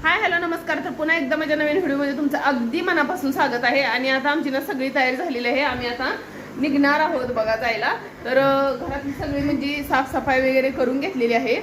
Hi hello नमस्कार. तर पुन्हा एकदा माझ्या नवीन व्हिडिओमध्ये तुमचं अगदी मनापासून स्वागत आहे. आणि आता आमची ना सगळी तयारी झालेली आहे. आम्ही आता निघणार आहोत बघा जायला. तर घरातली सगळी म्हणजे साफसफाई वगैरे करून घेतलेली आहे.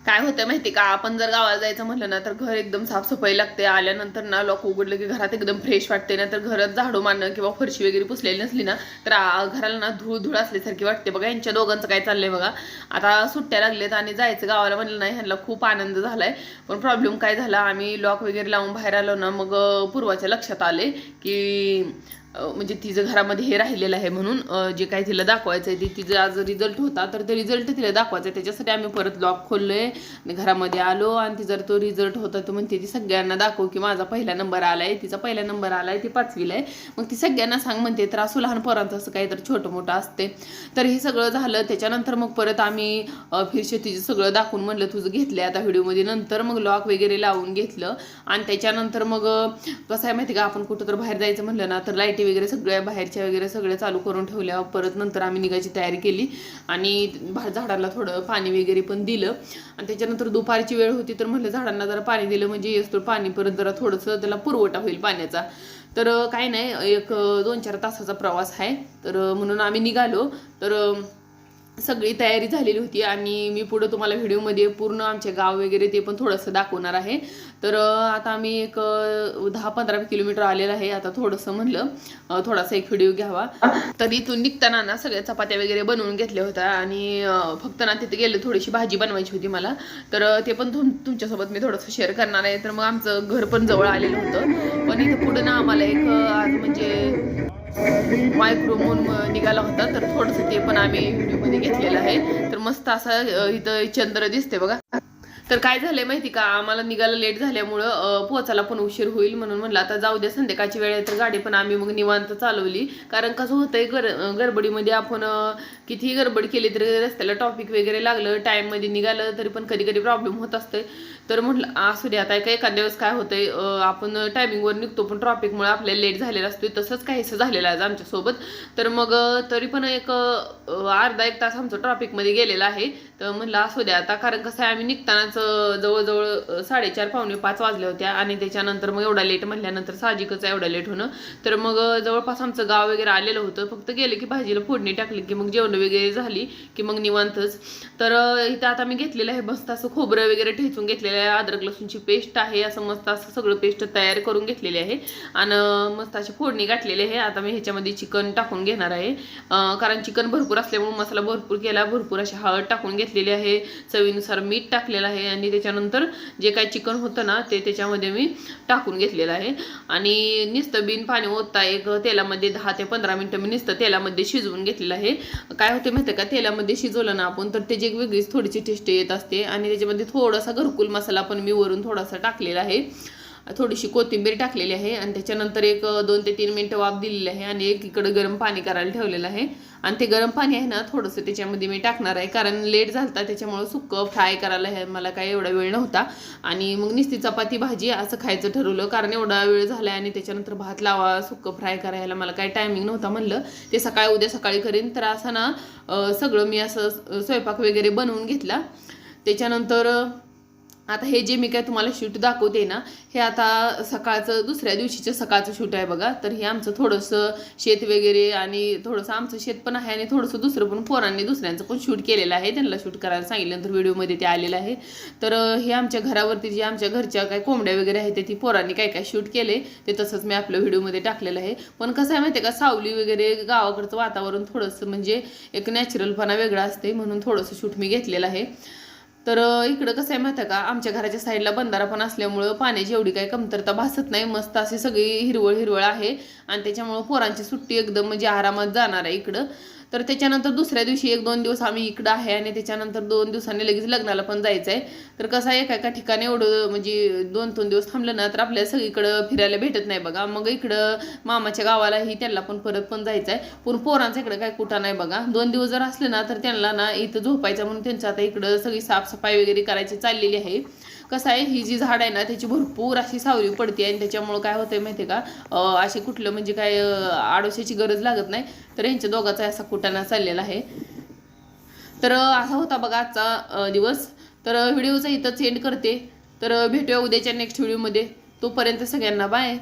काय होतं माहिती का, आपण जर गावाला जायचं म्हटलं ना तर घर एकदम साफसफाई लागते. आल्यानंतर ना लॉक उघडलं की घरात एकदम फ्रेश वाटते ना. तर घरात झाडू मारणं किंवा फरशी वगैरे पुसलेली नसली ना तर घराला ना धूळ धूळ असल्यासारखी वाटते. बघा यांच्या दोघांचं काय चाललंय बघा. आता सुट्ट्या लागल्यात आणि जायचं गावाला म्हणलं नाही, ह्यांना खूप आनंद झालाय. पण प्रॉब्लेम काय झाला, आम्ही लॉक वगैरे लावून बाहेर आलो ना, मग पूर्वाच्या लक्षात आले की म्हणजे तिचं घरामध्ये हे राहिलेलं आहे म्हणून जे काही तिला दाखवायचं आहे तिचा आज रिझल्ट होता. तर ते रिझल्ट तिला दाखवायचं आहे, त्याच्यासाठी आम्ही परत लॉक खोललोय आणि घरामध्ये आलो. आणि ती जर तो रिझल्ट होता तर म्हणते ती सगळ्यांना दाखव की माझा पहिला नंबर आलाय, तिचा पहिला नंबर आलाय, ती 5वीला आहे. मग ती सगळ्यांना सांग म्हणते. तर असं लहान पोरांचं असं काही तर छोटं मोठं असते. तर हे सगळं झालं. त्याच्यानंतर मग परत आम्ही फिरशे तिचं सगळं दाखवून म्हणलं तुझं घेतलंय आता व्हिडिओमध्ये. नंतर मग लॉक वगैरे लावून घेतलं. आणि त्याच्यानंतर मग कसं आहे माहिती का, आपण कुठं तर बाहेर जायचं म्हणलं ना तर लाईटी वगैरे सगळ्या बाहेरच्या वगैरे सगळ्या चालू करून ठेवल्या. परत नंतर आम्ही निघायची तयारी केली आणि झाडांना थोडं पाणी वगैरे पण दिलं. आणि त्याच्यानंतर दुपारची वेळ होती तर म्हटलं झाडांना जरा पाणी दिलं म्हणजे येतो पाणी परत जरा थोडंसं त्याला पुरवठा होईल पाण्याचा. तर काही नाही, एक 2-4 तासाचा प्रवास आहे. तर म्हणून आम्ही निघालो. तर सगळी तयारी झालेली होती. आणि मी पुढं तुम्हाला व्हिडिओमध्ये पूर्ण आमचे गाव वगैरे ते पण थोडंसं दाखवणार आहे. तर आता आम्ही एक 10-15 किलोमीटर आलेलं आहे. आता थोडंसं म्हणलं थोडासा एक व्हिडिओ घ्यावा. तर इथून निघताना ना सगळ्या चपात्या वगैरे बनवून घेतल्या होत्या. आणि फक्त ना तिथे गेलं थोडीशी भाजी बनवायची होती मला. तर ते पण तुमच्यासोबत मी थोडंसं शेअर करणार आहे. तर मग आमचं घर पण जवळ आलेलं होतं. पण इथं पुढं ना आम्हाला एक आज म्हणजे मायक्रो म्हणून निघाला होता. तर थोडंसं ते पण आम्ही व्हिडिओमध्ये घेतलेलं आहे. तर मस्त असं इथं चंद्र दिसते बघा. तर काय झालंय माहिती का, आम्हाला निघायला लेट झाल्यामुळं पोचायला पण उशीर होईल. म्हणून म्हणलं आता जाऊ द्या, संध्याकाळची वेळ आहे. तर गाडी पण आम्ही मग निवांत चालवली. कारण कसं होतंय गडबडीमध्ये आपण कितीही गडबड केली तरी रस्त्याला टॉपिक वगैरे लागलं, टाइममध्ये निघालं तरी पण कधी कधी प्रॉब्लेम होत असते. तर म्हटलं असू द्या आता एखाद्या दिवस काय होतंय, आपण टायमिंगवर निघतो पण ट्रॉफिकमुळे आपल्याला लेट झालेला असतोय. तसंच काहीसं झालेलं आहे आमच्यासोबत. तर मग तरी पण एक अर्धा-1 तास आमचं ट्रॉफिकमध्ये गेलेला आहे. तर म्हणलं असू द्या आता, कारण कसं आहे आम्ही निघतानाच जवळजवळ 4:30-4:45 वाजल्या होत्या. आणि त्याच्यानंतर मग एवढा लेट म्हटल्यानंतर साहजिकच आहे एवढा लेट होणं. तर मग जवळपास आमचं गाव वगैरे आलेलं होतं. फक्त गेले की भाजीला फोडणी टाकली की मग जेवण वगैरे झाली की मग निवांतच. तर इथं आता मी घेतलेलं आहे मस्त असं खोबरं वगैरे ठेचून घेतलेलं आहे, अद्रक लसूणची पेस्ट आहे, असं मस्त असं सगळं पेस्ट तयार करून घेतलेली आहे. आणि मस्त अशी फोडणी घातलेली आहे. आता मी ह्याच्यामध्ये चिकन टाकून घेणार आहे. कारण चिकन भरपूर असल्यामुळे मसाला भरपूर केला, भरपूर अशी हळद टाकून घेतलेली आहे, चवीनुसार मीठ टाकलेलं आहे. आणि त्याच्यानंतर जे काही चिकन होतं ना ते त्याच्यामध्ये मी टाकून घेतलेलं आहे. आणि नुसतं बिन पाणी ओतता एक तेलामध्ये 10 ते 15 मिनिटं मी नुसतं तेलामध्ये शिजवून घेतलेलं आहे. काय होते माहिती का, तेलामध्ये शिजवलं ना आपण तर त्याची एक वेगळीच थोडीशी टेस्ट येत असते. आणि त्याच्यामध्ये थोडासा घरकुल मसाला पण मी वरून थोडासा टाकलेला आहे, थोडीशी कोथिंबीर टाकलेली आहे. आणि त्याच्यानंतर एक 2 ते 3 मिनिटं वाफ दिलेली आहे. आणि एक इकडे गरम पाणी करायला ठेवलेलं आहे. आणि ते गरम पाणी आहे ना थोडंसं त्याच्यामध्ये मी टाकणार आहे, कारण लेट झालता त्याच्यामुळे सुक्कं फ्राय करायला हे मला काय एवढा वेळ नव्हता. आणि मग नुसती चपाती भाजी असं खायचं ठरवलं, कारण एवढा वेळ झाला. आणि त्याच्यानंतर भात लावा, सुक्कं फ्राय करायला मला काही टायमिंग नव्हता. म्हणलं ते उद्या सकाळी करेन. तर असं ना सगळं मी असं स्वयंपाक वगैरे बनवून घेतला. त्याच्यानंतर आता हे जे मी काय तुम्हाला शूट दाखवते ना, हे आता सकाळचं दुसऱ्या दिवशीचं सकाळचं शूट आहे बघा. तर हे आमचं थोडंसं शेत वगैरे आणि थोडंसं आमचं शेत पण आहे आणि थोडंसं दुसरं पण पोरांनी दुसऱ्यांचं पण शूट केलेलं आहे. त्यांना शूट करायला सांगितल्यानंतर व्हिडिओमध्ये ते आलेलं आहे. तर हे आमच्या घरावरती जे आमच्या घरच्या काय कोंबड्या वगैरे आहेत ती पोरांनी काय काय शूट केले ते तसंच मी आपल्या व्हिडिओमध्ये टाकलेलं आहे. पण कसं आहे माहिती आहे का, सावली वगैरे गावाकडचं वातावरण थोडंसं म्हणजे एक नॅचरलपणा वेगळा असते म्हणून थोडंसं शूट मी घेतलेलं आहे. तर इकडं कसं आहे माहिती आहे का, आमच्या घराच्या साईडला बंधारा पण असल्यामुळं पाण्याची एवढी काही कमतरता भासत नाही. मस्त अशी सगळी हिरवळ हिरवळ आहे. आणि त्याच्यामुळं पोरांची सुट्टी एकदम म्हणजे आरामात जाणार आहे इकडं. तर त्याच्यानंतर दुसऱ्या दिवशी 1-2 दिवस आम्ही इकडं आहे. आणि त्याच्यानंतर 2 दिवसांनी लगेच लग्नाला पण जायचं आहे. तर कसं आहे एका ठिकाणी एवढं म्हणजे 2-3 दिवस थांबलं ना तर आपल्याला सगळीकडं फिरायला भेटत नाही बघा. मग इकडं मामाच्या गावालाही त्यांना पण परत पण जायचं आहे. पण पोरांचं इकडं काय कुठं नाही बघा. 2 दिवस जर असले ना तर त्यांना ना इथं झोपायचं म्हणून त्यांचं आता इकडं सगळी साफसफाई वगैरे करायची चाललेली आहे. कसं आहे ही जी झाड आहे ना त्याची भरपूर अशी सावली पडते. आणि त्याच्यामुळं काय होतंय माहिती आहे का, असे कुठलं म्हणजे काय आडोशाची गरज लागत नाही. तर यांच्या दोघांचा असा कुटाणा चाललेला आहे. तर असा होता बघा आजचा दिवस. तर व्हिडिओचा इथंच एंड करते. तर भेटूया उद्याच्या नेक्स्ट व्हिडिओमध्ये. तोपर्यंत सगळ्यांना बाय.